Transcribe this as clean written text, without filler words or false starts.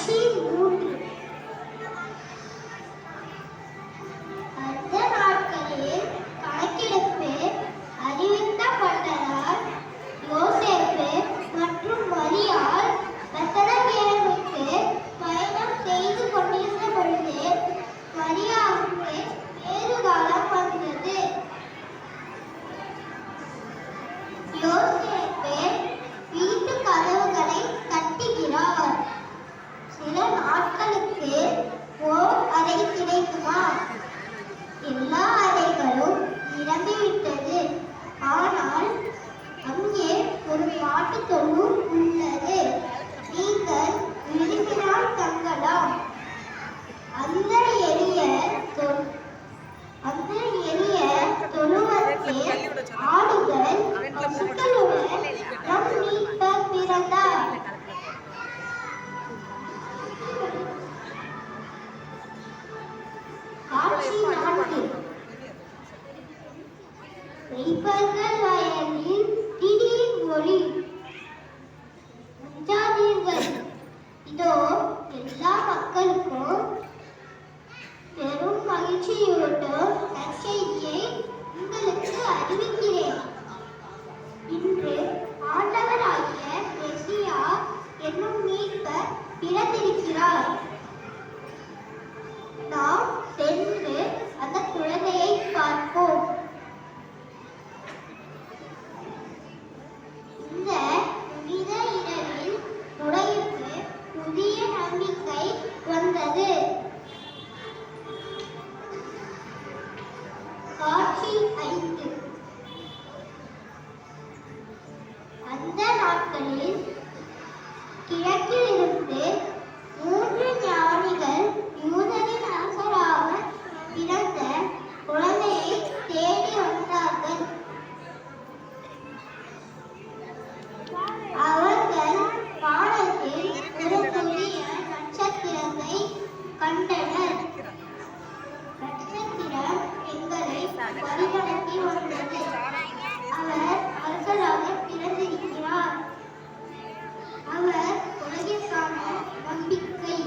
காட்சி 3. அந்த நாட்களில் கணக்கெடுப்பு அறிவிக்கப்பட்டதால் யோசேப்பு மற்றும் மரியாள் பெத்லகேமுக்கு பயணம் செய்து கொண்டிருந்த பொழுது மரியாவுக்கு பேறுகாலம் வந்தது. யோசேப்பு வீட்டு கதவுகளை தட்டுகிறார். சில நாட்களுக்கு ஓர் அறை கிடைக்குமா? எல்லா அறைகளும் நிரம்பிவிட்டது. ஆனால் அங்கே ஒரு மாட்டு தொழு உள்ளது. நீங்கள் விரும்பினால் தங்கலாம். அந்த எளிய தொழுவத்தில் ஆடுகள் பசுக்களுடன் நம் மீட்பர் பிறந்தார். காட்சி 4. மெய்ப்பர்கள் வயலில் திடீர் ஒளி. அஞ்சாதீர்கள், இதோ எல்லா மக்களுக்கும் பெரும் மகிழ்ச்சியூட்டும் நற்செய்தியை உங்களுக்கு அறிவிக்கிறேன். இன்று ஆண்டவராகிய மெசியா என்னும் மீட்பர் பிறந்திருக்கிறார். நாம் சென்று அந்த குழந்தையை பார்ப்போம். இந்த புனித இரவில் உலகிற்கு புதிய நம்பிக்கை வந்தது. காட்சி 5. அந்த நாட்களில் கிழக்கிலிருந்து 3 ஞானிகள் யூதரின் அரசராக பிறந்த குழந்தையை தேடி வந்தார்கள். அவர்கள் வானத்தில் ஒரு புதிய நட்சத்திரத்தை கண்டனர். நட்சத்திரம் எங்களை வழிநடத்தி வந்தது. அவர் அரசராக பிறந்திருக்கிறார். அவர் உலகிற்கான நம்பிக்கை.